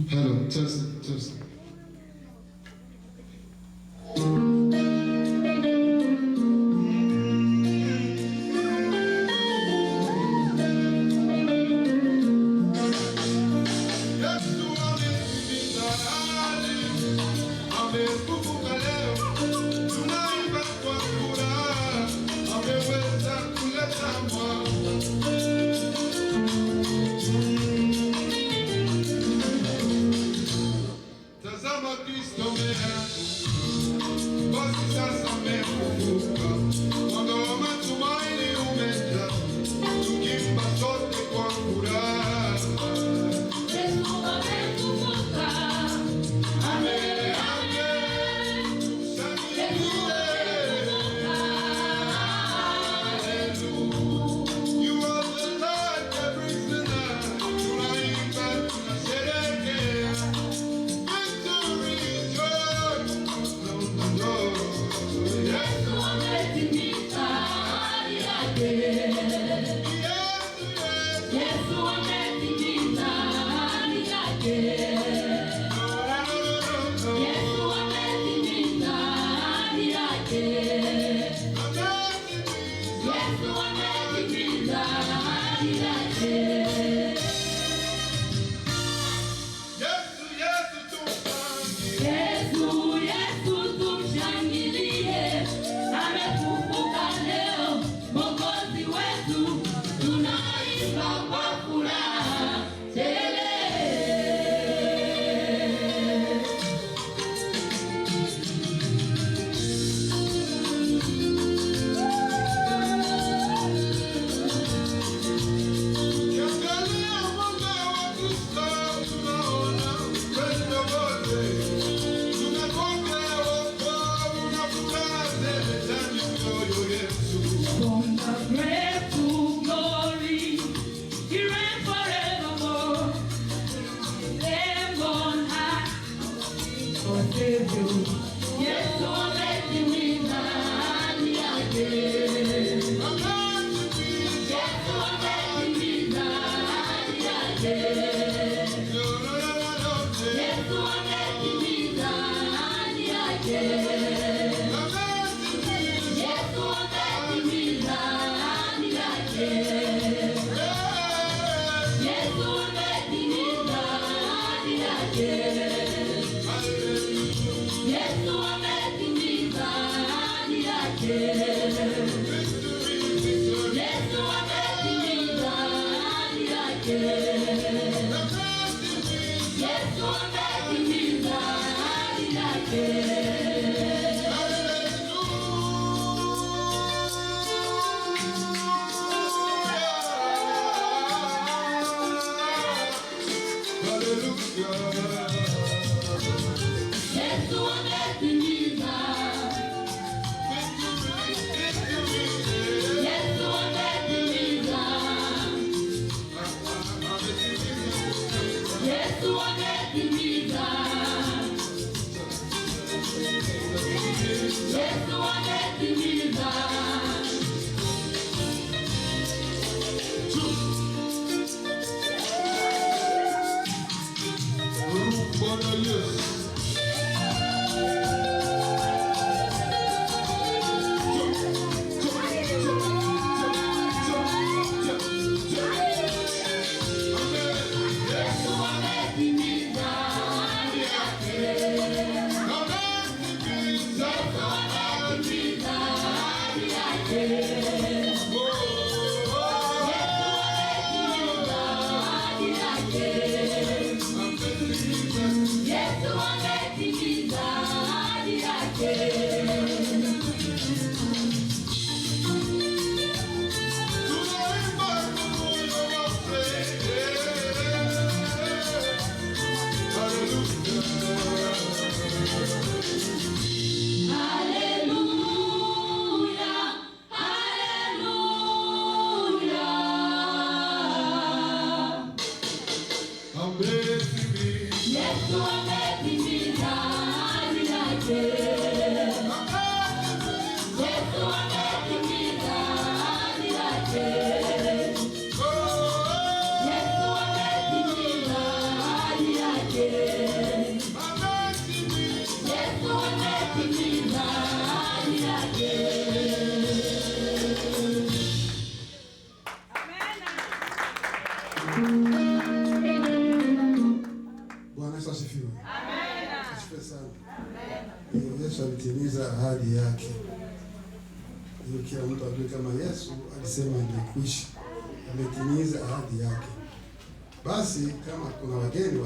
Hello, just. Tazama Kristo basi sasa umefufuka, mwanga wa matumaini umejaa, tukimba sote kwa furaha. Yesu amefufuka, amen, amen. Yesu amefufuka, hallelujah. You are the light that brings the night, tunaimba tunasherehekea. Yesu ametimiza ahadi yake. Yesu ametimiza ahadi yake. Yesu ametimiza ahadi yake. Yesu ametimiza ahadi yake. Yesu tumshangilie, amefufuka leo, Mwokozi wetu, tunaimba kwa furaha tele. From the grave to glory, He reigns forevermore. Lamb on high, our Savior. Yesu ametimiza ahadi yake. Yesu ametimiza ahadi yake. Yesu ametimiza ahadi yake. Yesu ametimiza ahadi yake. Yesu ametimiza ahadi yake. Yesu ametimiza ahadi yake. Yesu ametimiza ahadi yake. Yesu ametimiza ahadi yake. Yesu ametimiza. Yesu ametimiza. Yesu ametimiza. Yesu ametimiza. Bwana Yesu. Yesu ametimiza ahadi yake. Yesu ametimiza ahadi yake. Yesu ametimiza ahadi yake. Yesu ametimiza ahadi yake. Yesu ametimiza ahadi yake. Yesu ametimiza ahadi yake. Bwana Yesu asifiwe. Amen. Asifiwe sana. Amen. Yesu alitimiza ahadi yake. Hiyo kila mtu ajue kama Yesu alisema imekwisha. Ametimiza ahadi yake. Basi kama kuna wageni